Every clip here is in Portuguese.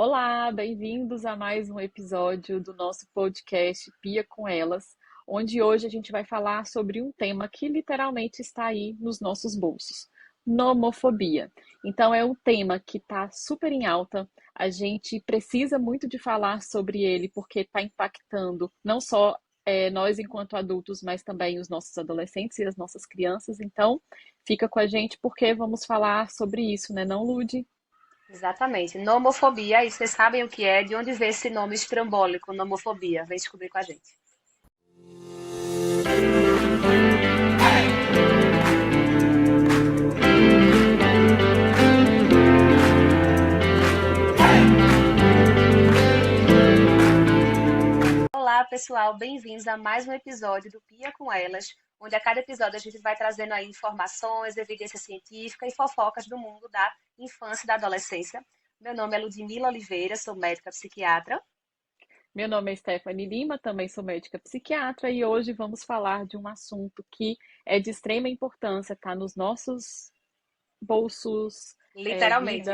Olá, bem-vindos a mais um episódio do nosso podcast Pia com Elas, onde hoje a gente vai falar sobre um tema que literalmente está aí nos nossos bolsos, nomofobia. Então é um tema que está super em alta, a gente precisa muito de falar sobre ele porque está impactando não só nós enquanto adultos, mas também os nossos adolescentes e as nossas crianças. Então fica com a gente porque vamos falar sobre isso, né, não, Lude? Exatamente. Nomofobia, e vocês sabem o que é, de onde vem esse nome estrambólico, nomofobia? Vem descobrir com a gente. Olá, pessoal, bem-vindos a mais um episódio do Pia com Elas, onde a cada episódio a gente vai trazendo aí informações, evidência científica e fofocas do mundo da infância e da adolescência. Meu nome é Ludmila Oliveira, sou médica psiquiatra. Meu nome é Stephanie Lima, também sou médica psiquiatra e hoje vamos falar de um assunto que é de extrema importância, está nos nossos bolsos, vida, Literalmente.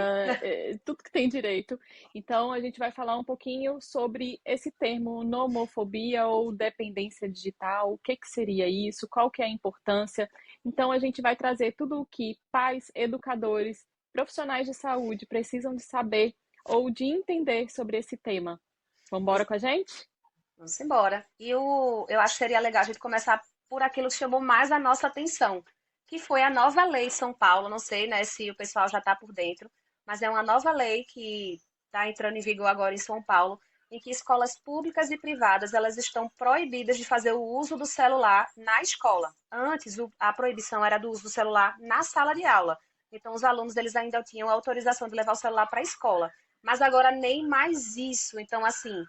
tudo que tem direito. Então, a gente vai falar um pouquinho sobre esse termo nomofobia ou dependência digital, o que que seria isso, qual que é a importância. Então, a gente vai trazer tudo o que pais, educadores, profissionais de saúde precisam de saber ou de entender sobre esse tema. Vamos embora com a gente? Vamos embora. Eu acho que seria legal a gente começar por aquilo que chamou mais a nossa atenção, que foi a nova lei São Paulo. Não sei, né, se o pessoal já está por dentro, mas é uma nova lei que está entrando em vigor agora em São Paulo, em que escolas públicas e privadas elas estão proibidas de fazer o uso do celular na escola. Antes, a proibição era do uso do celular na sala de aula. Então, os alunos eles ainda tinham autorização de levar o celular para a escola. Mas agora nem mais isso. Então, assim,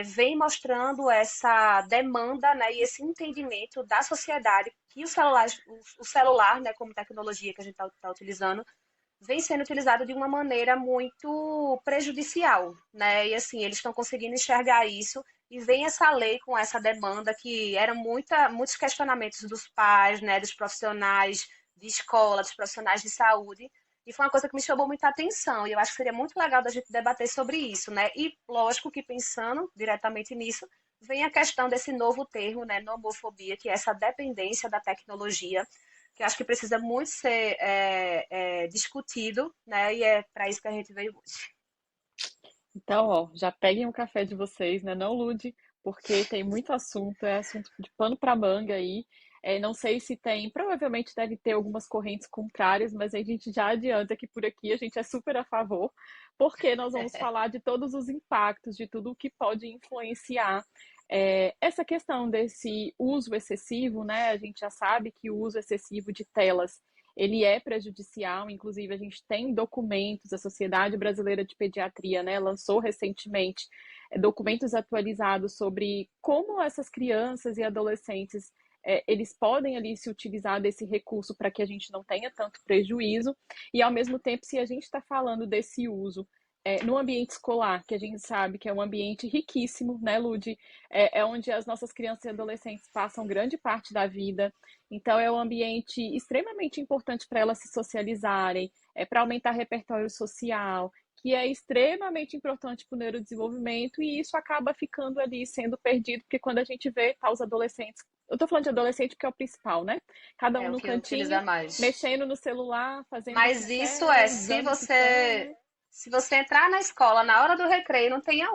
vem mostrando essa demanda, né, e esse entendimento da sociedade que o celular, né, como tecnologia que a gente está utilizando, vem sendo utilizado de uma maneira muito prejudicial, né? E assim, eles estão conseguindo enxergar isso e vem essa lei com essa demanda que eram muitos questionamentos dos pais, né, dos profissionais de escola, dos profissionais de saúde, e foi uma coisa que me chamou muita atenção, e eu acho que seria muito legal da gente debater sobre isso, né? E lógico que pensando diretamente nisso, vem a questão desse novo termo, né, nomofobia, que é essa dependência da tecnologia, que eu acho que precisa muito ser discutido, né? E é para isso que a gente veio hoje. Então, ó, já peguem o café de vocês, né? Não Lude, porque tem muito assunto, é assunto de pano para manga aí. Não sei se tem, provavelmente deve ter algumas correntes contrárias, mas a gente já adianta que por aqui a gente é super a favor, porque nós vamos falar de todos os impactos, de tudo o que pode influenciar essa questão desse uso excessivo, né? A gente já sabe que o uso excessivo de telas ele é prejudicial, inclusive a gente tem documentos, a Sociedade Brasileira de Pediatria, né, lançou recentemente documentos atualizados sobre como essas crianças e adolescentes eles podem ali se utilizar desse recurso para que a gente não tenha tanto prejuízo e ao mesmo tempo se a gente está falando desse uso no ambiente escolar, que a gente sabe que é um ambiente riquíssimo, né, Lude? É onde as nossas crianças e adolescentes passam grande parte da vida. Então, é um ambiente extremamente importante para elas se socializarem, para aumentar repertório social, que é extremamente importante para o neurodesenvolvimento, e isso acaba ficando ali sendo perdido, porque quando a gente vê tá, os adolescentes, eu estou falando de adolescente porque é o principal, né? Cada um É o no que utiliza cantinho, mais. mexendo no celular, fazendo o que Mas isso quer, é, se usando o que quer, você né? se você entrar na escola na hora do recreio, não tem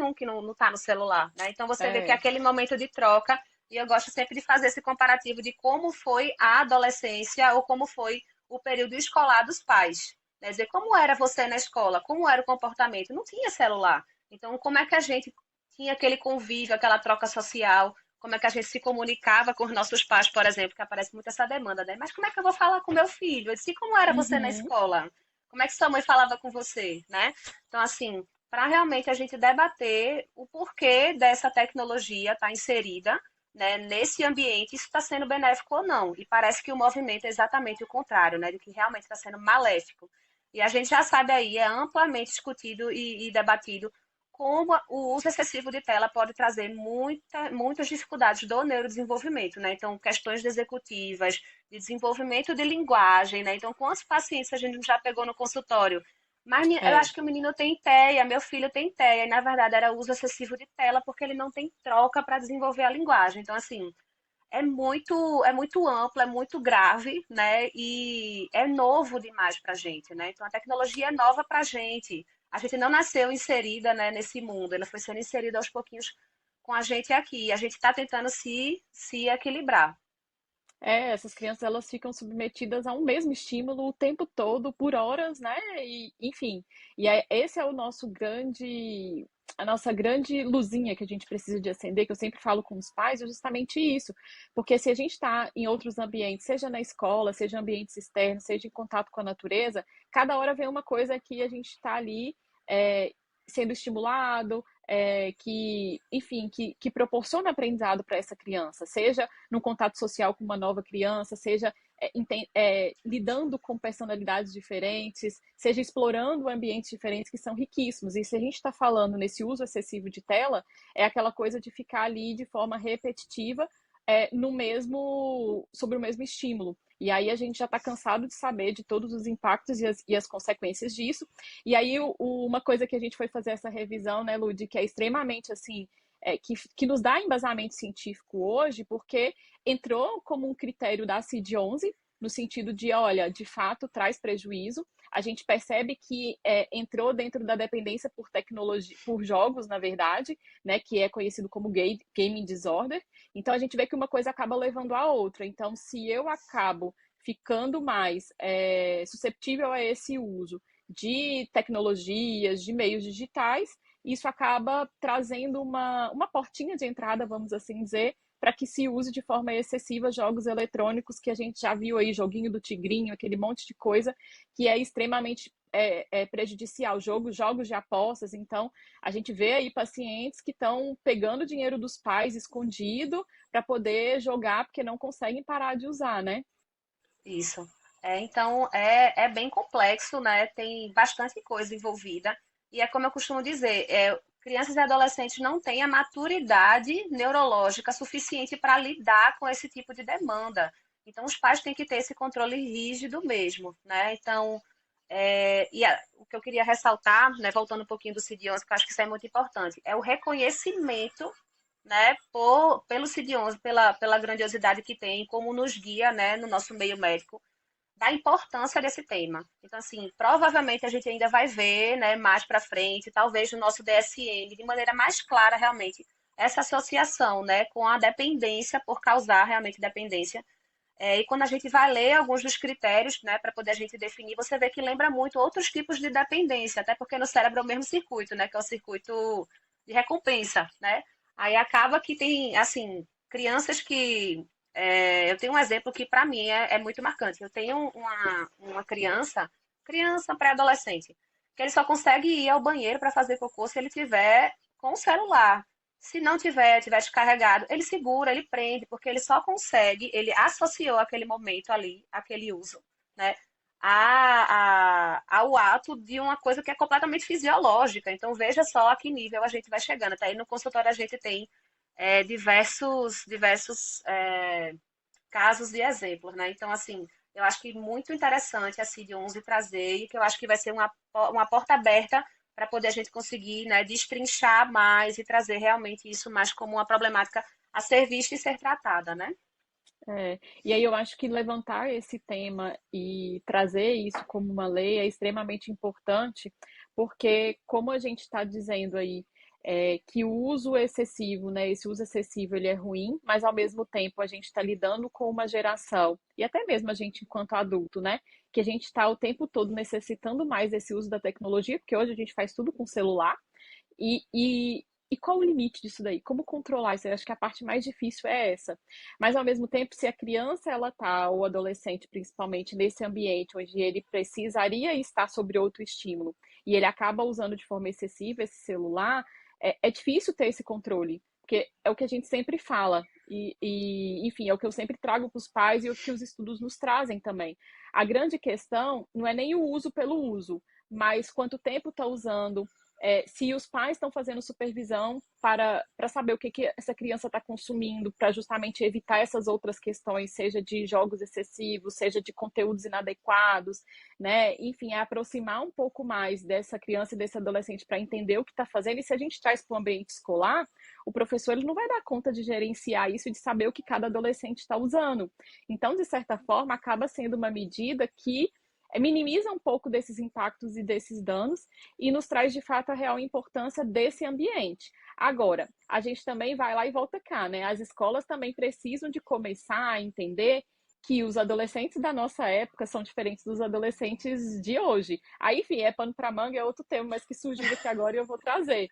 um que não tá no celular, né? Então você vê que é É, aquele momento de troca, e eu gosto sempre de fazer esse comparativo de como foi a adolescência ou como foi o período escolar dos pais. Quer dizer, como era você na escola, como era o comportamento? Não tinha celular. Então, como é que a gente tinha aquele convívio, aquela troca social? Como é que a gente se comunicava com os nossos pais, por exemplo, que aparece muito essa demanda, né? Mas como é que eu vou falar com meu filho? Eu disse, como era você na uhum. escola? Como é que sua mãe falava com você, né? Então, assim, para realmente a gente debater o porquê dessa tecnologia estar inserida, né, nesse ambiente, isso está sendo benéfico ou não. E parece que o movimento é exatamente o contrário, né, do que realmente está sendo maléfico. E a gente já sabe aí, é amplamente discutido e debatido como o uso excessivo de tela pode trazer muitas dificuldades do neurodesenvolvimento, né? Então, questões executivas, de desenvolvimento de linguagem, né? Então, quantos pacientes a gente já pegou no consultório? Mas eu É. acho que o menino tem TEA, meu filho tem TEA, e na verdade era uso excessivo de tela porque ele não tem troca para desenvolver a linguagem. Então, assim, é muito amplo, é muito grave, né? E é novo demais para a gente, né? Então, a tecnologia é nova para a gente. A gente não nasceu inserida, né, nesse mundo, ela foi sendo inserida aos pouquinhos com a gente aqui. E a gente está tentando se equilibrar. Essas crianças elas ficam submetidas a um mesmo estímulo o tempo todo, por horas, né? E, enfim, esse é o nosso grande, a nossa grande luzinha que a gente precisa de acender, que eu sempre falo com os pais, é justamente isso. Porque se a gente está em outros ambientes, seja na escola, seja em ambientes externos, seja em contato com a natureza, cada hora vem uma coisa que a gente está ali é, sendo estimulado, enfim, que proporciona aprendizado para essa criança, seja no contato social com uma nova criança, seja lidando com personalidades diferentes, seja explorando ambientes diferentes que são riquíssimos. E se a gente está falando nesse uso excessivo de tela, é aquela coisa de ficar ali de forma repetitiva no mesmo, sobre o mesmo estímulo. E aí a gente já está cansado de saber de todos os impactos e as consequências disso. E aí uma coisa que a gente foi fazer essa revisão, né, Lud, que é extremamente assim, que nos dá embasamento científico hoje, porque entrou como um critério da CID-11, no sentido de, olha, de fato traz prejuízo. A gente percebe que entrou dentro da dependência por tecnologia, por jogos, na verdade, né, que é conhecido como gaming disorder. Então a gente vê que uma coisa acaba levando a outra. Então, se eu acabo ficando mais susceptível a esse uso de tecnologias, de meios digitais, isso acaba trazendo uma portinha de entrada, vamos assim dizer, para que se use de forma excessiva jogos eletrônicos que a gente já viu aí, joguinho do tigrinho, aquele monte de coisa que é extremamente prejudicial, jogos de apostas. Então, a gente vê aí pacientes que estão pegando dinheiro dos pais escondido para poder jogar porque não conseguem parar de usar, né? Isso. Então, é bem complexo, né? Tem bastante coisa envolvida. E é como eu costumo dizer, crianças e adolescentes não têm a maturidade neurológica suficiente para lidar com esse tipo de demanda. Então, os pais têm que ter esse controle rígido mesmo, né? Então, o que eu queria ressaltar, né, voltando um pouquinho do CID-11, que eu acho que isso é muito importante, é o reconhecimento, né, pelo CID-11, pela grandiosidade que tem, como nos guia, né, no nosso meio médico, da importância desse tema. Então, assim, provavelmente a gente ainda vai ver, né, mais para frente, talvez no nosso DSM, de maneira mais clara, realmente, essa associação, né, com a dependência, por causar realmente dependência. E quando a gente vai ler alguns dos critérios, né, para poder a gente definir, você vê que lembra muito outros tipos de dependência, até porque no cérebro é o mesmo circuito, né, que é o circuito de recompensa, né? Aí acaba que tem, assim, crianças que eu tenho um exemplo que para mim é muito marcante. Eu tenho uma criança pré-adolescente, que ele só consegue ir ao banheiro para fazer cocô se ele tiver com o celular. Se não tiver descarregado, ele segura, ele prende, porque ele só consegue, ele associou aquele momento ali, aquele uso, né, ao ato de uma coisa que é completamente fisiológica. Então, veja só a que nível a gente vai chegando. Até aí no consultório a gente tem diversos casos e exemplos, né? Então, assim, eu acho que muito interessante a CID-11 trazer e que eu acho que vai ser uma porta aberta para poder a gente conseguir, né, destrinchar mais e trazer realmente isso mais como uma problemática a ser vista e ser tratada, né? E aí eu acho que levantar esse tema e trazer isso como uma lei é extremamente importante, porque como a gente está dizendo aí, que o uso excessivo, né, esse uso excessivo ele é ruim, mas ao mesmo tempo a gente está lidando com uma geração, e até mesmo a gente enquanto adulto, né, que a gente está o tempo todo necessitando mais desse uso da tecnologia, porque hoje a gente faz tudo com celular, e qual o limite disso daí? Como controlar isso? Eu acho que a parte mais difícil é essa. Mas ao mesmo tempo, se a criança ela tá, ou adolescente principalmente, nesse ambiente onde ele precisaria estar sobre outro estímulo e ele acaba usando de forma excessiva esse celular, é difícil ter esse controle. Porque é o que a gente sempre fala, enfim, é o que eu sempre trago para os pais e o que os estudos nos trazem também. A grande questão não é nem o uso pelo uso, mas quanto tempo está usando, se os pais estão fazendo supervisão para saber o que essa criança está consumindo, para justamente evitar essas outras questões, seja de jogos excessivos, seja de conteúdos inadequados, né? Enfim, é aproximar um pouco mais dessa criança e desse adolescente para entender o que está fazendo. E se a gente traz para o ambiente escolar, o professor ele não vai dar conta de gerenciar isso e de saber o que cada adolescente está usando. Então, de certa forma, acaba sendo uma medida que minimiza um pouco desses impactos e desses danos e nos traz de fato a real importância desse ambiente. Agora, a gente também vai lá e volta cá, né? As escolas também precisam de começar a entender que os adolescentes da nossa época são diferentes dos adolescentes de hoje. Aí, enfim, é pano para manga, é outro tema, mas que surgiu aqui agora e eu vou trazer.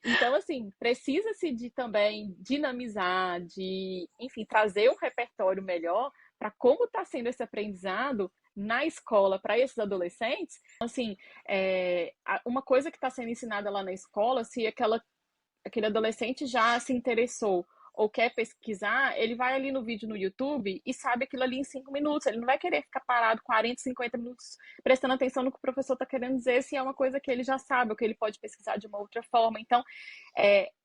Então, assim, precisa-se de também dinamizar, de, enfim, trazer um repertório melhor para como está sendo esse aprendizado na escola para esses adolescentes. Assim, uma coisa que está sendo ensinada lá na escola, se aquele adolescente já se interessou ou quer pesquisar, ele vai ali no vídeo no YouTube e sabe aquilo ali em 5 minutos. Ele não vai querer ficar parado 40, 50 minutos prestando atenção no que o professor está querendo dizer, se é uma coisa que ele já sabe ou que ele pode pesquisar de uma outra forma. Então,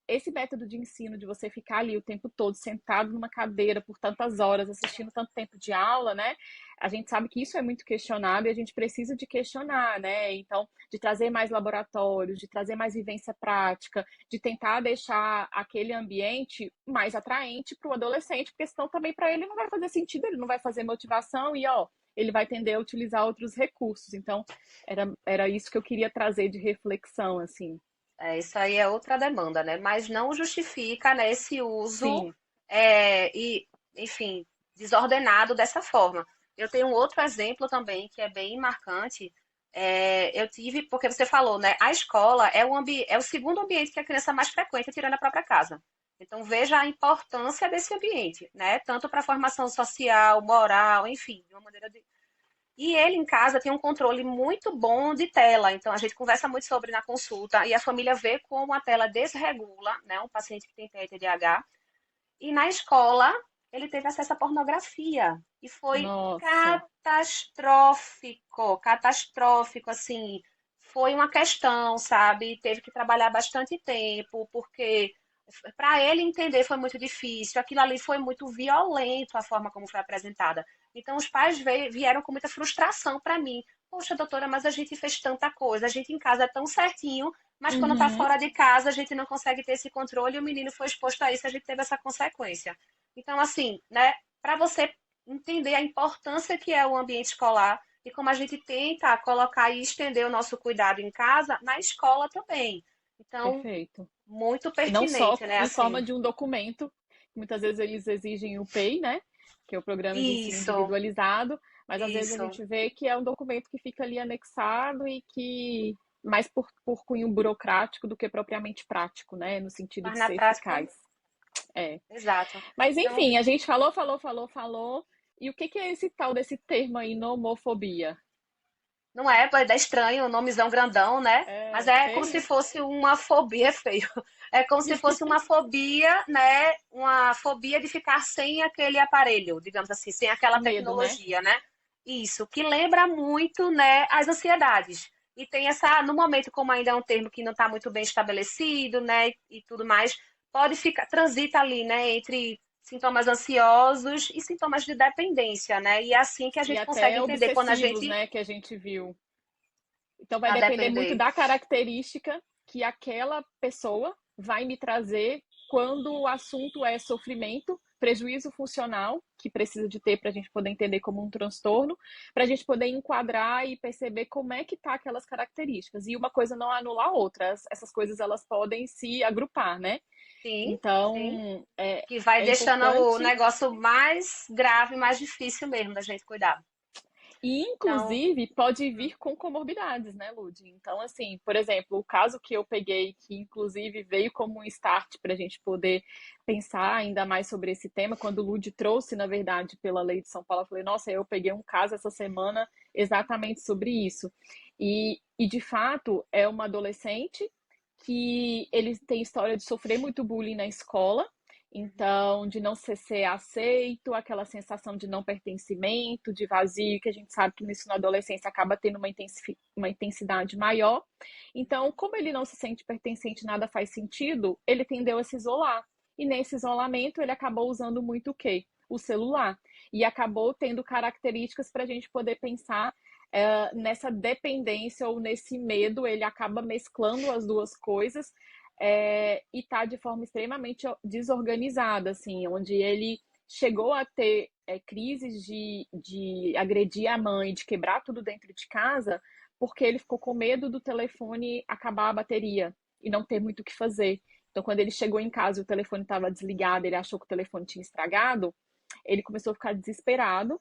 esse método de ensino, de você ficar ali o tempo todo sentado numa cadeira por tantas horas, assistindo tanto tempo de aula, né? A gente sabe que isso é muito questionado e a gente precisa de questionar, né? Então, de trazer mais laboratórios, de trazer mais vivência prática, de tentar deixar aquele ambiente mais atraente para o adolescente, porque senão também para ele não vai fazer sentido, ele não vai fazer motivação e, ó, ele vai tender a utilizar outros recursos. Então, era isso que eu queria trazer de reflexão, assim. Isso aí é outra demanda, né? Mas não justifica, né, esse uso Sim. e, enfim, desordenado dessa forma. Eu tenho um outro exemplo também que é bem marcante. Eu tive, porque você falou, né? A escola é o segundo ambiente que a criança mais frequenta, tirando a própria casa. Então veja a importância desse ambiente, né? Tanto para a formação social, moral, enfim, de uma maneira e ele em casa tem um controle muito bom de tela, então a gente conversa muito sobre na consulta e a família vê como a tela desregula, né, um paciente que tem TDAH. E na escola ele teve acesso à pornografia e foi Nossa. catastrófico, catastrófico, assim, foi uma questão, sabe? Teve que trabalhar bastante tempo, porque para ele entender foi muito difícil, aquilo ali foi muito violento a forma como foi apresentada. Então os pais vieram com muita frustração para mim. Poxa, doutora, mas a gente fez tanta coisa, a gente em casa é tão certinho, mas quando está Uhum. fora de casa a gente não consegue ter esse controle e o menino foi exposto a isso, a gente teve essa consequência. Então, assim, né, para você entender a importância que é o ambiente escolar e como a gente tenta colocar e estender o nosso cuidado em casa, na escola também. Então, Perfeito. muito E não só pertinente, né? em forma Assim, de um documento, muitas vezes eles exigem o PEI, né? Que é o Programa de Ensino isso, Individualizado, mas às vezes a isso, gente vê que é um documento que fica ali anexado e que mais por cunho burocrático do que propriamente prático, né? No sentido mas de na ser prática, eficaz. É. exato. Mas Então, enfim, a gente falou, falou, falou, falou. E o que é esse tal desse termo aí, nomofobia? não é, é estranho, o nomezão grandão, né? Mas É é como se feio? fosse uma fobia, é feio. É como se fosse uma fobia, né? Uma fobia de ficar sem aquele aparelho, digamos assim, sem aquela Medo, né? tecnologia, né? Isso, que lembra muito, né, as ansiedades. E tem essa, no momento, como ainda é um termo que não está muito bem estabelecido, né, e tudo mais, pode ficar, transita ali, né, entre sintomas ansiosos e sintomas de dependência, né? E é assim que a E gente consegue até entender quando a obsessivos, gente né? Que a gente viu. Então vai a depender muito depender. da característica que aquela pessoa vai me trazer quando o assunto é sofrimento, prejuízo funcional, que precisa de ter para a gente poder entender como um transtorno, para a gente poder enquadrar e perceber como é que tá aquelas características. E uma coisa não anula a outra, essas coisas elas podem se agrupar, né? Sim, sim. Então Que vai é deixando o importante. negócio mais grave, mais difícil mesmo da gente cuidar. E, Então, inclusive, pode hum, vir com comorbidades, né, Lud? Então, assim, por exemplo, o caso que eu peguei, que inclusive veio como um start para a gente poder pensar ainda mais sobre esse tema, quando o Lud trouxe, na verdade, pela lei de São Paulo, eu falei, nossa, eu peguei um caso essa semana exatamente sobre isso. E de fato, é uma adolescente que ele tem história de sofrer muito bullying na escola, Então, de não ser aceito, aquela sensação de não pertencimento, de vazio, que a gente sabe que isso na adolescência acaba tendo uma intensidade maior. Então, como ele não se sente pertencente, nada faz sentido, ele tendeu a se isolar. E nesse isolamento, ele acabou usando muito o quê? O celular. E acabou tendo características para a gente poder pensar nessa dependência ou nesse medo, ele acaba mesclando as duas coisas e está de forma extremamente desorganizada, assim, onde ele chegou a ter crises de agredir a mãe, de quebrar tudo dentro de casa, porque ele ficou com medo do telefone acabar a bateria e não ter muito o que fazer. Então, quando ele chegou em casa e o telefone estava desligado, ele achou que o telefone tinha estragado, ele começou a ficar desesperado,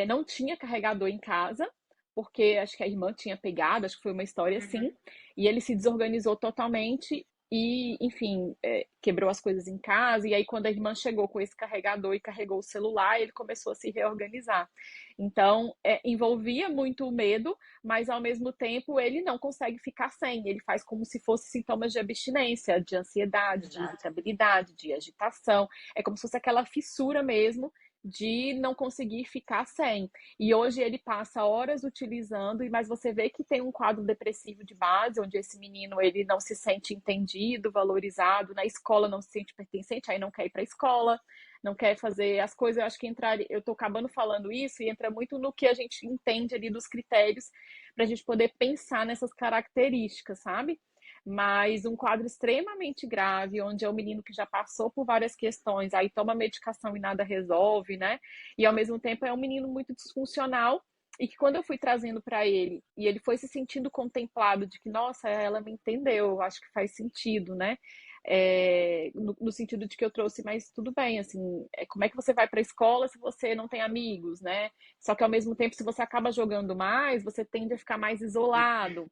não tinha carregador em casa, porque acho que a irmã tinha pegado, acho que foi uma história Uhum. assim, e ele se desorganizou totalmente e, enfim, quebrou as coisas em casa. E aí, quando a irmã chegou com esse carregador e carregou o celular, ele começou a se reorganizar. Então, envolvia muito o medo, mas ao mesmo tempo ele não consegue ficar sem. Ele faz como se fosse sintomas de abstinência, de ansiedade, de Exato. irritabilidade, de agitação. É como se fosse aquela fissura mesmo de não conseguir ficar sem. E hoje ele passa horas utilizando, mas você vê que tem um quadro depressivo de base, onde esse menino ele não se sente entendido, valorizado, na escola não se sente pertencente, aí não quer ir para a escola, não quer fazer as coisas. Eu acho que eu estou acabando falando isso e entra muito no que a gente entende ali dos critérios para a gente poder pensar nessas características, sabe? Mas um quadro extremamente grave, onde é um menino que já passou por várias questões, aí toma medicação e nada resolve, né? E ao mesmo tempo é um menino muito disfuncional e que quando eu fui trazendo para ele e ele foi se sentindo contemplado de que, nossa, ela me entendeu, eu acho que faz sentido, né? No sentido de que eu trouxe, mas tudo bem, assim, como é que você vai para a escola se você não tem amigos, né? Só que ao mesmo tempo, se você acaba jogando mais, você tende a ficar mais isolado.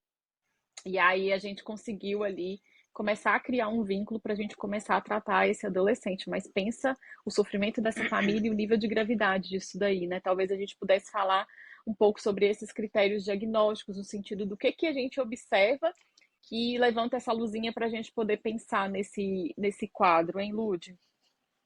E aí a gente conseguiu ali começar a criar um vínculo para a gente começar a tratar esse adolescente. Mas pensa o sofrimento dessa família e o nível de gravidade disso daí, né? Talvez a gente pudesse falar um pouco sobre esses critérios diagnósticos, no sentido do que a gente observa que levanta essa luzinha para a gente poder pensar nesse quadro, hein, Lude?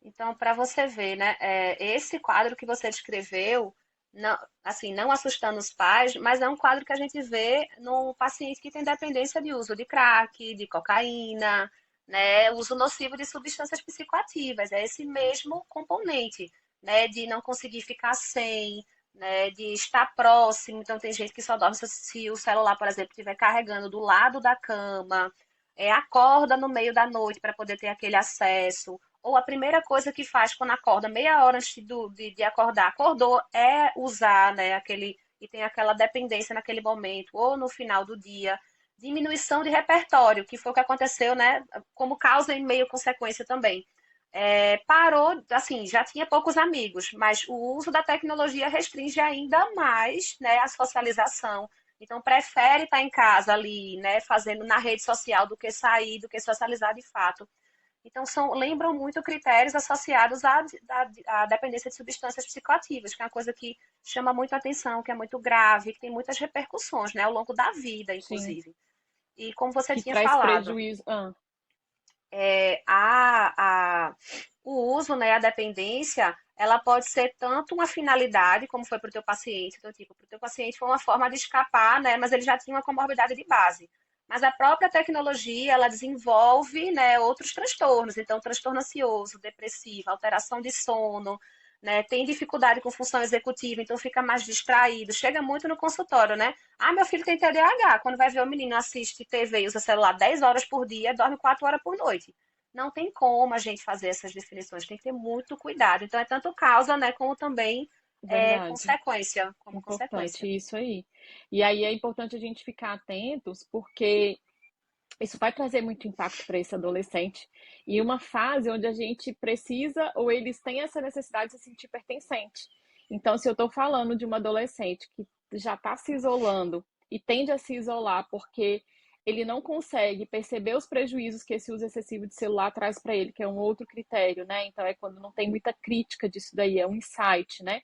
Então, para você ver, né, esse quadro que você descreveu, não, assim, não assustando os pais, mas é um quadro que a gente vê no paciente que tem dependência de uso de crack, de cocaína, né, uso nocivo de substâncias psicoativas. É esse mesmo componente, né, de não conseguir ficar sem, né, de estar próximo. Então, tem gente que só dorme se o celular, por exemplo, estiver carregando do lado da cama, acorda no meio da noite para poder ter aquele acesso ou a primeira coisa que faz quando acorda, meia hora antes de acordar, acordou, é usar, né, aquele, e tem aquela dependência naquele momento, ou no final do dia. Diminuição de repertório, que foi o que aconteceu, né, como causa e meio consequência também. Parou, assim, já tinha poucos amigos, mas o uso da tecnologia restringe ainda mais, né, a socialização. Então, prefere estar em casa ali, né, fazendo na rede social do que sair, do que socializar de fato. Então, lembram muito critérios associados à dependência de substâncias psicoativas, que é uma coisa que chama muito atenção, que é muito grave, que tem muitas repercussões, né, ao longo da vida, Sim, inclusive. E como você que tinha traz falado, prejuízo. é, a, a, o uso, né, a dependência, ela pode ser tanto uma finalidade, como foi para o teu paciente, então, tipo, para o teu paciente foi uma forma de escapar, né, mas ele já tinha uma comorbidade de base. Mas a própria tecnologia, ela desenvolve, né, outros transtornos, então, transtorno ansioso, depressivo, alteração de sono, né, tem dificuldade com função executiva, então fica mais distraído, chega muito no consultório, né? Ah, meu filho tem TDAH. Quando vai ver o menino assiste TV e usa celular 10 horas por dia, dorme 4 horas por noite. Não tem como a gente fazer essas definições, tem que ter muito cuidado. Então, é tanto causa, né, como também Verdade. consequência, como Importante, consequência. isso aí. E aí é importante a gente ficar atentos, porque isso vai trazer muito impacto para esse adolescente. E uma fase onde a gente precisa, ou eles têm essa necessidade de se sentir pertencente. Então, se eu estou falando de uma adolescente que já está se isolando e tende a se isolar porque ele não consegue perceber os prejuízos que esse uso excessivo de celular traz para ele, que é um outro critério, né? Então é quando não tem muita crítica disso daí, é um insight, né?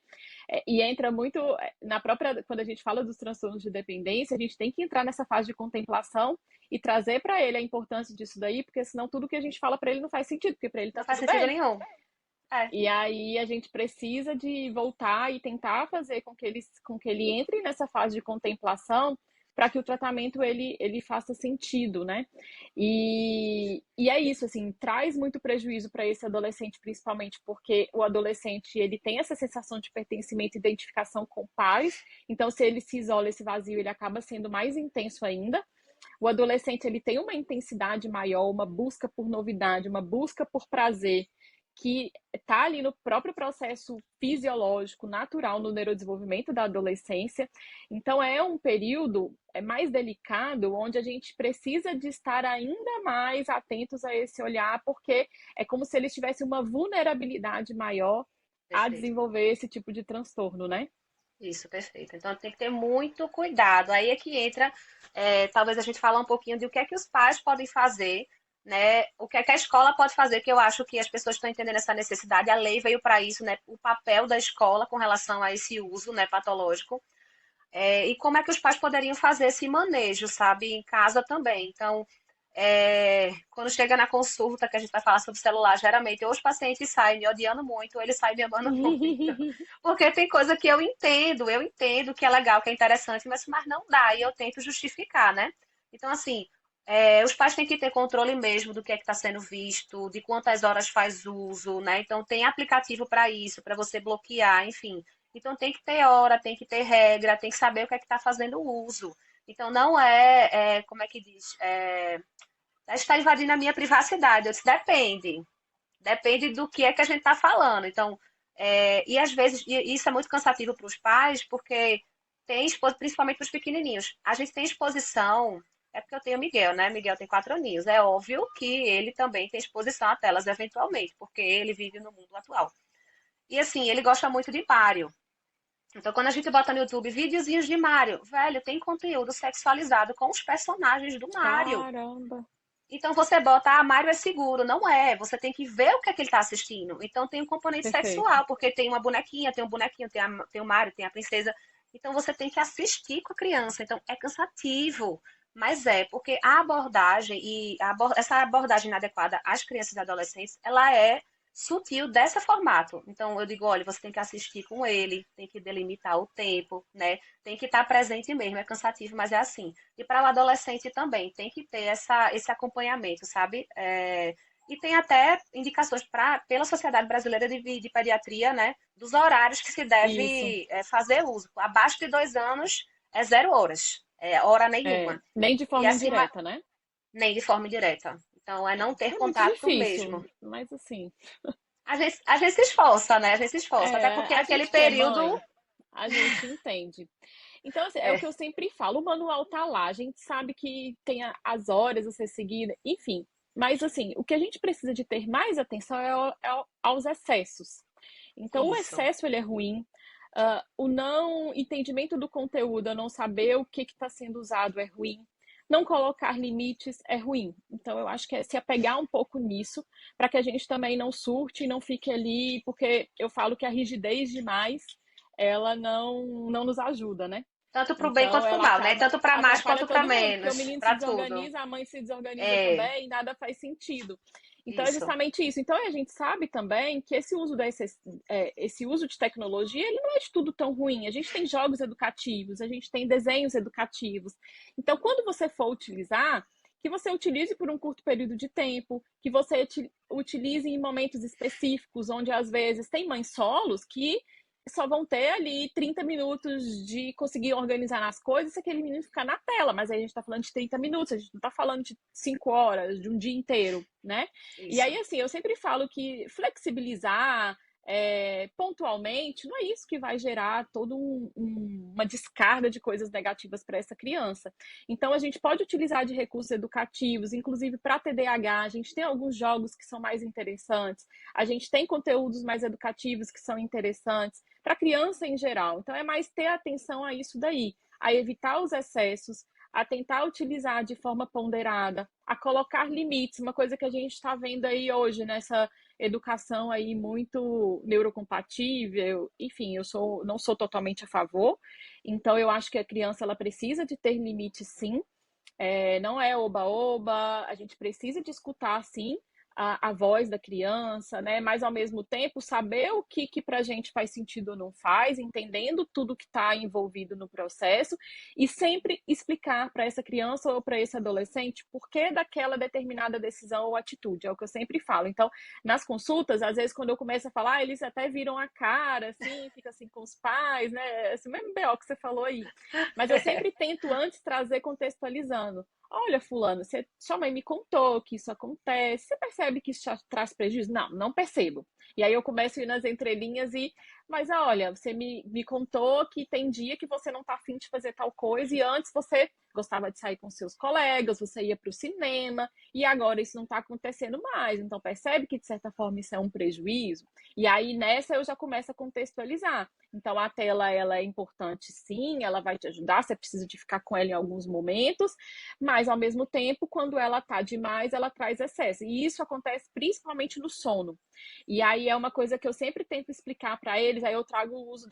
E entra muito na própria, quando a gente fala dos transtornos de dependência, a gente tem que entrar nessa fase de contemplação e trazer para ele a importância disso daí, porque senão tudo que a gente fala para ele não faz sentido, porque para ele Não tá faz tudo sentido bem. nenhum. É, E aí a gente precisa de voltar e tentar fazer com que ele entre nessa fase de contemplação para que o tratamento ele faça sentido, né? E é isso, assim, traz muito prejuízo para esse adolescente, principalmente porque o adolescente ele tem essa sensação de pertencimento e identificação com pares, então se ele se isola, esse vazio ele acaba sendo mais intenso ainda. O adolescente ele tem uma intensidade maior, uma busca por novidade, uma busca por prazer, que está ali no próprio processo fisiológico, natural no neurodesenvolvimento da adolescência. Então é um período mais delicado, onde a gente precisa de estar ainda mais atentos a esse olhar, porque é como se eles tivessem uma vulnerabilidade maior a perfeito. desenvolver esse tipo de transtorno, né? Isso, perfeito. Então tem que ter muito cuidado. Aí é que entra, talvez a gente falar um pouquinho de o que é que os pais podem fazer, né? O que é que a escola pode fazer, que eu acho que as pessoas estão entendendo essa necessidade. A lei veio para isso, né? O papel da escola com relação a esse uso, né, patológico. E como é que os pais poderiam fazer esse manejo, sabe, em casa também. Então, quando chega na consulta, que a gente vai falar sobre celular, geralmente ou os pacientes saem me odiando muito, ou eles saem me amando muito. Porque tem coisa que eu entendo que é legal, que é interessante, mas não dá, e eu tento justificar, né? Então, assim, os pais têm que ter controle mesmo do que é que está sendo visto, de quantas horas faz uso, né? Então, tem aplicativo para isso, para você bloquear, enfim. Então, tem que ter hora, tem que ter regra, tem que saber o que é que está fazendo uso. Então, não como é que diz? Está invadindo a minha privacidade. Eu disse, depende. Depende do que é que a gente está falando. Então, e às vezes, e isso é muito cansativo para os pais, porque principalmente para os pequenininhos, a gente tem exposição. É porque eu tenho Miguel, né? Miguel tem 4 aninhos. É óbvio que ele também tem exposição a telas eventualmente, porque ele vive no mundo atual. E assim, ele gosta muito de Mario. Então, quando a gente bota no YouTube videozinhos de Mario, velho, tem conteúdo sexualizado com os personagens do Mario. Caramba, Então você bota, Mario é seguro. Não é. Você tem que ver o que é que ele está assistindo. Então tem um componente perfeito. sexual, porque tem uma bonequinha, tem um bonequinho, tem o Mario, tem a princesa. Então você tem que assistir com a criança. Então é cansativo. Mas porque a abordagem essa abordagem inadequada às crianças e adolescentes, ela é sutil desse formato. Então eu digo, olha, você tem que assistir com ele, tem que delimitar o tempo, né? Tem que estar presente mesmo. É cansativo, mas é assim. E para o adolescente também, tem que ter esse acompanhamento, sabe? E tem até indicações pela Sociedade Brasileira de Pediatria, né? Dos horários que se Isso. deve fazer uso. Abaixo de 2 anos é 0 horas, hora nenhuma. Nem de E forma acima, indireta, né? nem de forma indireta. Então, é não ter É muito contato difícil, mesmo. mas assim, A gente se esforça, né? A gente se esforça. Até porque a aquele gente que é período. mãe, a gente entende. Então, assim, é o É, que eu sempre falo, o manual tá lá, a gente sabe que tem as horas a ser seguida, enfim. Mas, assim, o que a gente precisa de ter mais atenção aos excessos. Então, o isso. excesso, ele é ruim. O não entendimento do conteúdo, eu não saber o que está sendo usado é ruim. Não colocar limites é ruim. Então, eu acho que é se apegar um pouco nisso, para que a gente também não surte e não fique ali, porque eu falo que a rigidez demais, ela não nos ajuda, né? Tanto para o bem Então, quanto para o ela mal, né? acaba, Tanto para mais atrapalha quanto para todo mundo, porque o menos. menino se Para tudo. desorganiza, a mãe se desorganiza É, também, e nada faz sentido. Então, é isso. justamente isso. Então, a gente sabe também que esse uso de tecnologia, ele não é de tudo tão ruim. A gente tem jogos educativos, a gente tem desenhos educativos. Então, quando você for utilizar, que você utilize por um curto período de tempo, que você utilize em momentos específicos, onde às vezes tem mães solos que só vão ter ali 30 minutos de conseguir organizar as coisas se aquele menino ficar na tela. Mas aí a gente tá falando de 30 minutos, a gente não tá falando de 5 horas, de um dia inteiro, né? E Isso. aí, assim, eu sempre falo que flexibilizar pontualmente, não é isso que vai gerar toda uma descarga de coisas negativas para essa criança. Então, a gente pode utilizar de recursos educativos, inclusive para TDAH, a gente tem alguns jogos que são mais interessantes, a gente tem conteúdos mais educativos que são interessantes para criança em geral. Então, é mais ter atenção a isso daí, a evitar os excessos, a tentar utilizar de forma ponderada, a colocar limites, uma coisa que a gente está vendo aí hoje nessa educação aí muito neurocompatível, enfim, não sou totalmente a favor, então eu acho que a criança ela precisa de ter limites sim, não é oba-oba, a gente precisa de escutar, sim, a voz da criança, né? Mas ao mesmo tempo saber o que para a gente faz sentido ou não faz, entendendo tudo que está envolvido no processo e sempre explicar para essa criança ou para esse adolescente por que daquela determinada decisão ou atitude, é o que eu sempre falo. Então, nas consultas, às vezes quando eu começo a falar, eles até viram a cara, assim, fica assim com os pais, né? Esse mesmo BO que você falou aí. Mas eu sempre tento antes trazer contextualizando. Olha, fulano, sua mãe me contou que isso acontece. Você percebe que isso te traz prejuízo? Não, não percebo. E aí eu começo a ir nas entrelinhas mas olha, você me contou que tem dia que você não tá afim de fazer tal coisa e antes você gostava de sair com seus colegas, você ia para o cinema e agora isso não está acontecendo mais. Então percebe que de certa forma isso é um prejuízo. E aí nessa eu já começo a contextualizar. Então a tela ela é importante sim, ela vai te ajudar, você precisa de ficar com ela em alguns momentos, mas ao mesmo tempo, quando ela tá demais, ela traz excesso. E isso acontece principalmente no sono. E aí é uma coisa que eu sempre tento explicar para eles, aí eu trago o uso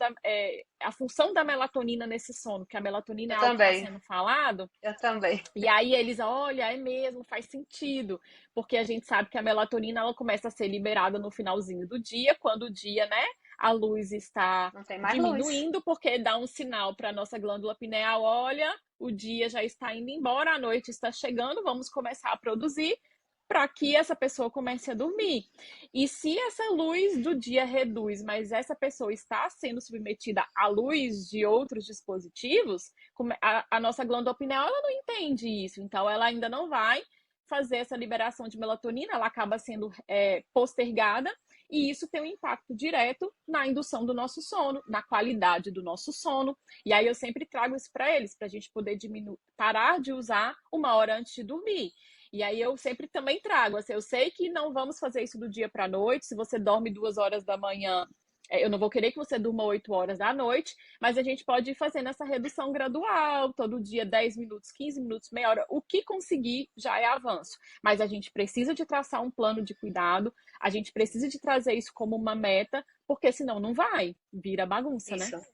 a função da melatonina nesse sono, que a melatonina Eu é algo que está também, sendo falado, eu também. e aí eles, olha, é mesmo, faz sentido, porque a gente sabe que a melatonina ela começa a ser liberada no finalzinho do dia, quando o dia, né, a luz está Não tem mais luz. diminuindo, porque dá um sinal para a nossa glândula pineal, olha, o dia já está indo embora, a noite está chegando, vamos começar a produzir para que essa pessoa comece a dormir. E se essa luz do dia reduz, mas essa pessoa está sendo submetida à luz de outros dispositivos, a nossa glândula pineal ela não entende isso, então ela ainda não vai fazer essa liberação de melatonina, ela acaba sendo postergada e isso tem um impacto direto na indução do nosso sono, na qualidade do nosso sono. E aí eu sempre trago isso para eles, para a gente poder parar de usar uma hora antes de dormir. E aí eu sempre também trago, assim, eu sei que não vamos fazer isso do dia para a noite, se você dorme 2 horas da manhã, eu não vou querer que você durma 8 horas da noite, mas a gente pode ir fazendo essa redução gradual, todo dia 10 minutos, 15 minutos, meia hora, o que conseguir já é avanço. Mas a gente precisa de traçar um plano de cuidado, a gente precisa de trazer isso como uma meta, porque senão não vai, vira bagunça, né? Isso.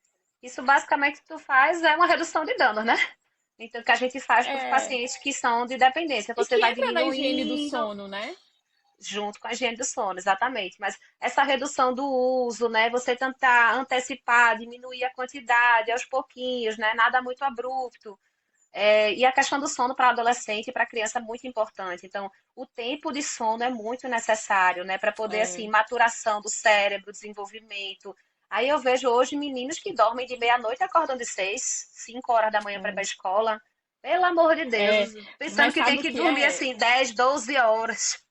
Isso basicamente tu faz é uma redução de danos, né? Então, o que a gente faz para os É, pacientes que são de dependência, e você que vai entra na higiene do diminuindo sono, né? junto com a higiene do sono, exatamente. Mas essa redução do uso, né? Você tentar antecipar, diminuir a quantidade aos pouquinhos, né? Nada muito abrupto. E a questão do sono para adolescente e para criança é muito importante. Então, o tempo de sono é muito necessário, né? Para poder, assim, É, maturação do cérebro, desenvolvimento. Aí eu vejo hoje meninos que dormem de meia-noite e acordam de 6, 5 horas da manhã para ir para a é, escola. Pelo amor de Deus, é, pensando mas que tem sabe o que que dormir é? assim 10, 12 horas.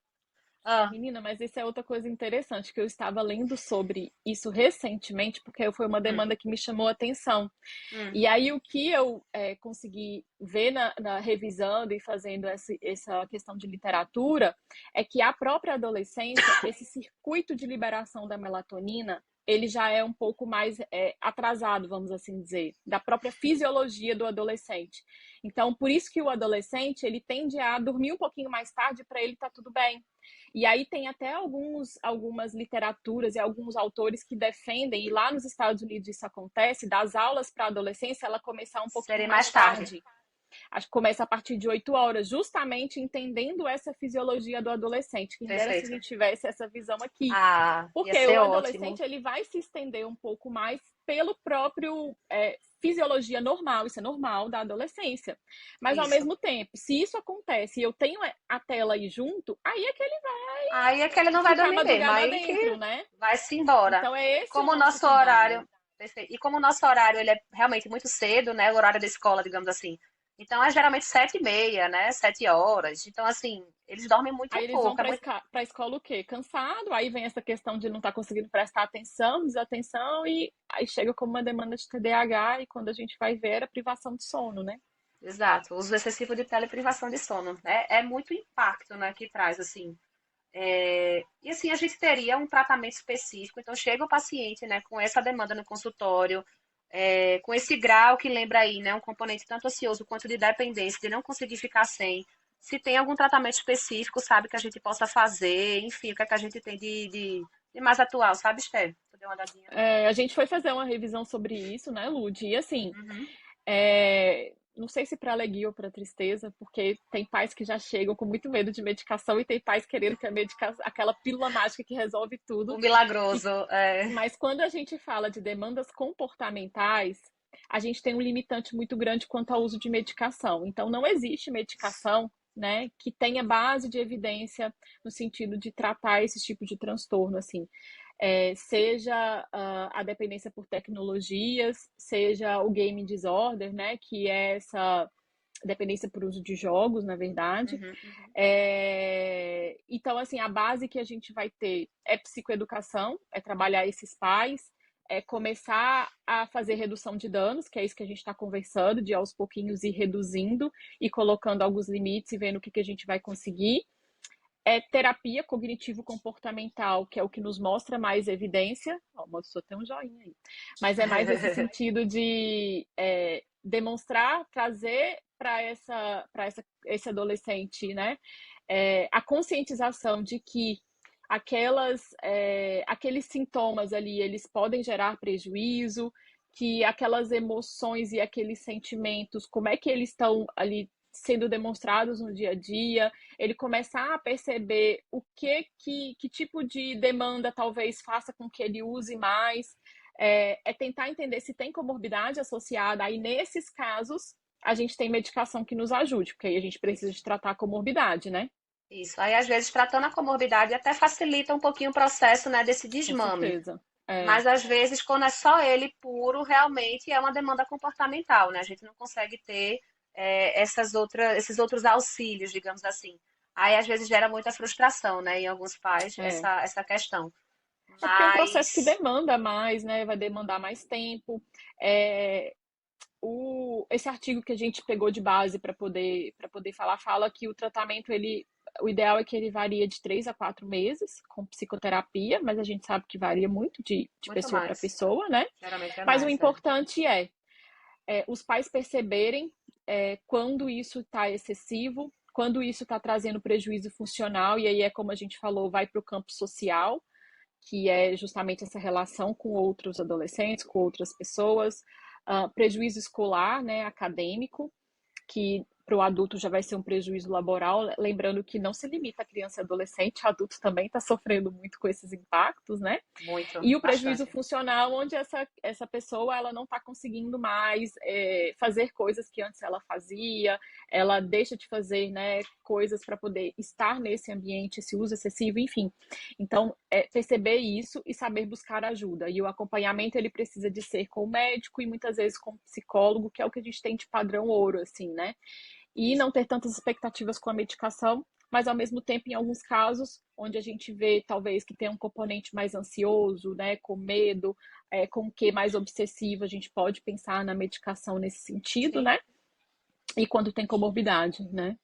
Ah, Menina, mas isso é outra coisa interessante, que eu estava lendo sobre isso recentemente, porque foi uma hum, demanda que me chamou a atenção. hum. E aí, o que eu consegui ver revisando e fazendo essa questão de literatura é que a própria adolescência, esse circuito de liberação da melatonina, ele já é um pouco mais atrasado, vamos assim dizer, da própria fisiologia do adolescente. Então, por isso que o adolescente, ele tende a dormir um pouquinho mais tarde, para ele tá tudo bem. E aí tem até algumas literaturas e alguns autores que defendem, e lá nos Estados Unidos isso acontece, das aulas para a adolescência ela começar um pouquinho Serem mais mais tarde. tarde. Acho que começa a partir de 8 horas, justamente entendendo essa fisiologia do adolescente. Quem dera se a Perfeito. gente tivesse essa visão aqui. Ah, ia Porque ser o ótimo. adolescente ele vai se estender um pouco mais pelo próprio fisiologia normal, isso é normal da adolescência. Mas ao Isso. mesmo tempo, se isso acontece e eu tenho a tela aí junto, aí é que ele Aí é que ele não vai ficar dormir mesmo, madrugada aí que dentro, né? vai-se embora. Então é E esse o como o nosso nosso cuidado. horário, perfeito. E como o nosso horário ele é realmente muito cedo, né? O horário da escola, digamos assim. Então é geralmente 7h30, né? 7 horas. Então, assim, eles dormem muito Aí eles vão pouco. É para muito... a escola o quê? Cansado, aí vem essa questão de não estar conseguindo prestar atenção, desatenção, e aí chega como uma demanda de TDAH, e quando a gente vai ver, a privação de sono, né? Exato. O uso excessivo de tela e privação de sono. É muito impacto, né, que traz, assim. E assim, a gente teria um tratamento específico. Então, chega o paciente, né, com essa demanda no consultório. com esse grau que lembra aí, né, um componente tanto ansioso quanto de dependência, de não conseguir ficar sem, se tem algum tratamento específico, sabe, que a gente possa fazer, enfim, o que é que a gente tem de mais atual, sabe, Esther? Vou dar uma olhadinha. A gente foi fazer uma revisão sobre isso, né, Lud? E assim, Uhum. não sei se para alegria ou para tristeza, porque tem pais que já chegam com muito medo de medicação e tem pais querendo que a medicação, aquela pílula mágica que resolve O tudo. E, milagroso, mas quando a gente fala de demandas comportamentais, a gente tem um limitante muito grande quanto ao uso de medicação. Então, não existe medicação, né, que tenha base de evidência no sentido de tratar esse tipo de transtorno, assim. Seja a dependência por tecnologias, seja o game disorder, né, que é essa dependência por uso de jogos, na verdade. uhum, uhum. Então, assim, a base que a gente vai ter é psicoeducação, é trabalhar esses pais, é começar a fazer redução de danos, que é isso que a gente está conversando, de aos pouquinhos ir reduzindo e colocando alguns limites e vendo o que a gente vai conseguir. É terapia cognitivo-comportamental, que é o que nos mostra mais evidência. Ó, o moço tem um joinha aí. Mas é mais esse sentido de demonstrar, trazer para esse adolescente, né, a conscientização de que aqueles sintomas ali, eles podem gerar prejuízo, que aquelas emoções e aqueles sentimentos, como é que eles estão ali sendo demonstrados no dia a dia, ele começar a perceber que tipo de demanda talvez faça com que ele use mais, tentar entender se tem comorbidade associada, aí nesses casos a gente tem medicação que nos ajude, porque aí a gente precisa Isso. de tratar a comorbidade, né? Isso. Aí, às vezes, tratando a comorbidade até facilita um pouquinho o processo, né, desse Com desmame. certeza. É, Mas, às vezes, quando é só ele puro, realmente é uma demanda comportamental, né? A gente não consegue ter esses outros auxílios, digamos assim. Aí, às vezes, gera muita frustração, né, em alguns pais, é. essa questão. É porque é um processo que Mas, demanda mais, né? Vai demandar mais tempo. É, esse artigo que a gente pegou de base para poder falar, fala que o tratamento, o ideal é que ele varia de 3 a 4 meses com psicoterapia, mas a gente sabe que varia muito de muito pessoa para mais. pessoa, né? Geralmente é Mas o mais, importante é os pais perceberem quando isso está excessivo, quando isso está trazendo prejuízo funcional, e aí é como a gente falou, vai para o campo social, que é justamente essa relação com outros adolescentes, com outras pessoas, prejuízo escolar, né, acadêmico, que para o adulto já vai ser um prejuízo laboral, lembrando que não se limita a criança e adolescente, adulto também está sofrendo muito com esses impactos, né? muito, E o prejuízo bastante. funcional, onde essa pessoa ela não está conseguindo mais fazer coisas que antes ela fazia, ela deixa de fazer, né, coisas para poder estar nesse ambiente, esse uso excessivo, enfim. Então, perceber isso e saber buscar ajuda. E o acompanhamento ele precisa de ser com o médico e muitas vezes com o psicólogo, que é o que a gente tem de padrão ouro, assim, né? E Isso. não ter tantas expectativas com a medicação, mas ao mesmo tempo, em alguns casos, onde a gente vê talvez que tem um componente mais ansioso, né, com medo, com o que mais obsessivo, a gente pode pensar na medicação nesse sentido, Sim. né? E quando tem comorbidade, né?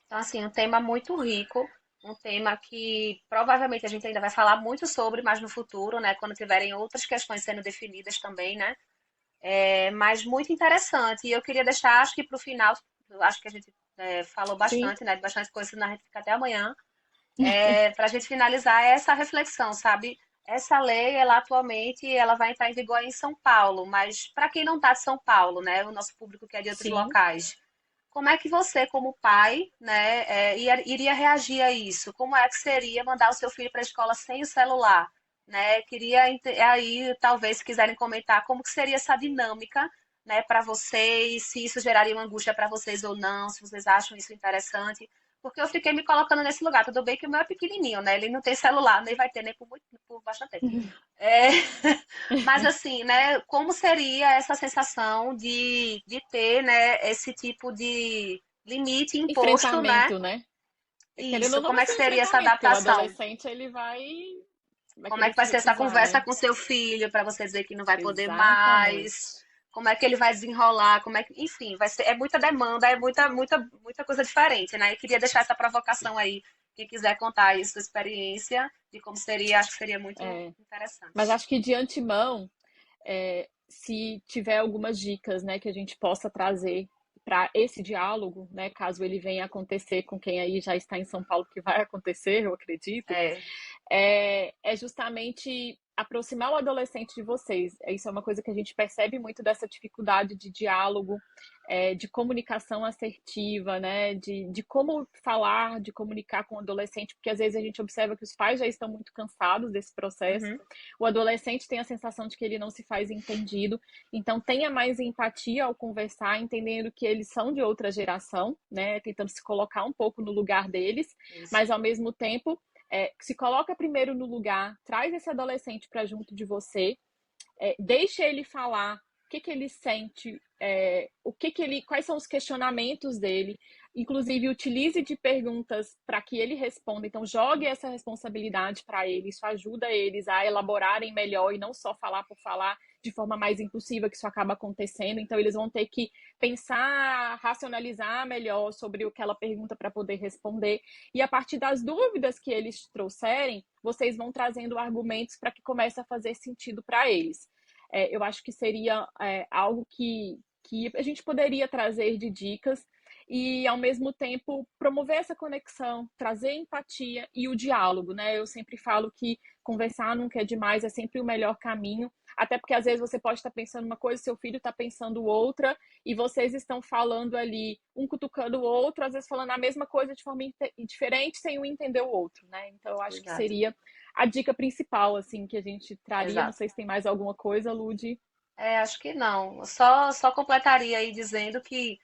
Então, assim, um tema muito rico, um tema que provavelmente a gente ainda vai falar muito sobre mais no futuro, né? Quando tiverem outras questões sendo definidas também, né? Mas muito interessante. E eu queria deixar, acho que para o final, acho que a gente falou Sim, bastante, né? De bastante coisa, senão a gente fica até amanhã. Para a gente finalizar essa reflexão, sabe? Essa lei, ela atualmente, ela vai entrar em vigor em São Paulo, mas para quem não está de São Paulo, né? O nosso público que é de outros sim. locais, como é que você, como pai, né, iria reagir a isso? Como é que seria mandar o seu filho para a escola sem o celular? Né? Queria aí, talvez, se quiserem comentar, como que seria essa dinâmica, né, para vocês, se isso geraria uma angústia para vocês ou não, se vocês acham isso interessante. Porque eu fiquei me colocando nesse lugar. Tudo bem que o meu é pequenininho, né? Ele não tem celular, nem vai ter nem por bastante tempo. É, mas assim, né, como seria essa sensação de ter, né, esse tipo de limite imposto, né? Enfrentamento, né? Querendo ou Isso, não, como vai é que ser um seria essa enfrentamento, porque o adaptação? adolescente ele vai Como é querer que vai te ser essa recusar, conversa né? com seu filho para você dizer que não vai poder mais? Exatamente. Como é que ele vai desenrolar? Como é que, enfim, vai ser muita demanda, é muita coisa diferente, né? Eu queria deixar essa provocação aí, quem quiser contar aí sua experiência de como seria, acho que seria muito É, mas interessante. acho que de antemão, se tiver algumas dicas, né, que a gente possa trazer para esse diálogo, né, caso ele venha acontecer com quem aí já está em São Paulo, que vai acontecer, eu acredito, É. é justamente aproximar o adolescente de vocês. Isso é uma coisa que a gente percebe muito dessa dificuldade de diálogo, de comunicação assertiva, né? De como falar, de comunicar com o adolescente, porque às vezes a gente observa que os pais já estão muito cansados desse processo. Uhum. O adolescente tem a sensação de que ele não se faz entendido, então tenha mais empatia ao conversar, entendendo que eles são de outra geração, né? Tentando se colocar um pouco no lugar deles, Isso. mas ao mesmo tempo se coloca primeiro no lugar, traz esse adolescente para junto de você, deixa ele falar o que ele sente, quais são os questionamentos dele, inclusive utilize de perguntas para que ele responda. Então, jogue essa responsabilidade para eles, isso ajuda eles a elaborarem melhor e não só falar por falar de forma mais impulsiva, que isso acaba acontecendo. Então, eles vão ter que pensar, racionalizar melhor sobre aquela pergunta para poder responder. E a partir das dúvidas que eles trouxerem, vocês vão trazendo argumentos para que comece a fazer sentido para eles. Eu acho que seria algo que a gente poderia trazer de dicas e, ao mesmo tempo, promover essa conexão, trazer empatia e o diálogo, né? Eu sempre falo que conversar nunca é demais, é sempre o melhor caminho, até porque às vezes você pode estar pensando uma coisa, seu filho está pensando outra, e vocês estão falando ali, um cutucando o outro, às vezes falando a mesma coisa de forma diferente, sem um entender o outro, né? Então, eu acho que Exato. seria a dica principal, assim, que a gente traria. Não Exato. sei se tem mais alguma coisa, Lud. Acho que não. Só completaria aí dizendo que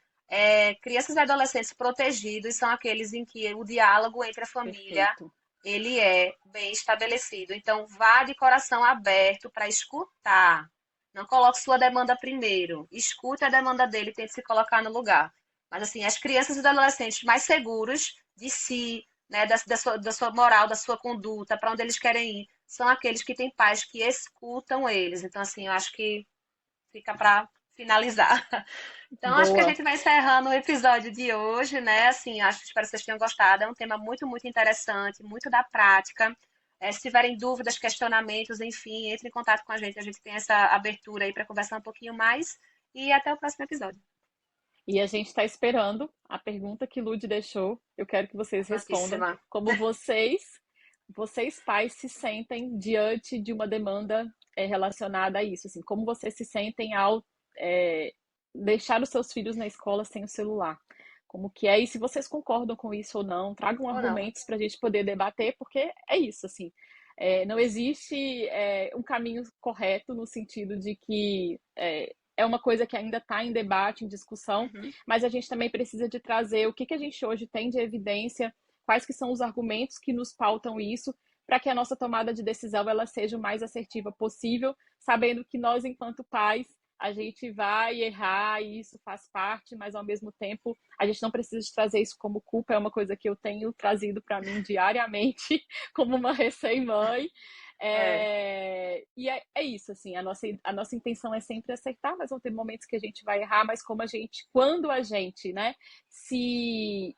crianças e adolescentes protegidos são aqueles em que o diálogo entre a família Perfeito. ele é bem estabelecido. Então, vá de coração aberto para escutar. Não coloque sua demanda primeiro. Escute a demanda dele e tente se colocar no lugar. Mas, assim, as crianças e adolescentes mais seguros de si, né, da sua moral, da sua conduta, para onde eles querem ir, são aqueles que têm pais que escutam eles. Então, assim, eu acho que fica para finalizar. Então, acho que a Boa. gente vai encerrando o episódio de hoje, né? Assim, espero que vocês tenham gostado. É um tema muito, muito interessante, muito da prática. Se tiverem dúvidas, questionamentos, enfim, entre em contato com a gente. A gente tem essa abertura aí para conversar um pouquinho mais. E até o próximo episódio. E a gente está esperando a pergunta que Lud deixou. Eu quero que vocês respondam Prontíssima. como vocês pais se sentem diante de uma demanda relacionada a isso, assim, como vocês se sentem ao deixar os seus filhos na escola sem o celular. Como que é, e se vocês concordam com isso ou não, tragam Ou não. argumentos para a gente poder debater, porque é isso, assim, não existe um caminho correto no sentido de que é uma coisa que ainda está em debate, em discussão, Uhum. mas a gente também precisa de trazer o que a gente hoje tem de evidência, quais que são os argumentos que nos pautam isso, para que a nossa tomada de decisão ela seja o mais assertiva possível, sabendo que nós, enquanto pais, a gente vai errar e isso faz parte, mas ao mesmo tempo a gente não precisa de trazer isso como culpa, é uma coisa que eu tenho trazido para mim diariamente como uma recém-mãe. É. E é isso, assim, a nossa intenção é sempre acertar, mas vão ter momentos que a gente vai errar, mas quando a gente, né, se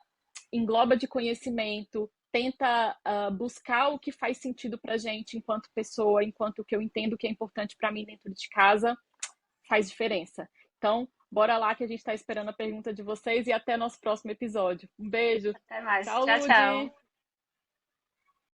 engloba de conhecimento, tenta buscar o que faz sentido pra gente enquanto pessoa, enquanto o que eu entendo que é importante para mim dentro de casa, faz diferença. Então, bora lá que a gente está esperando a pergunta de vocês e até nosso próximo episódio. Um beijo. Até mais. Tchau, Tchau, tchau. Ludi.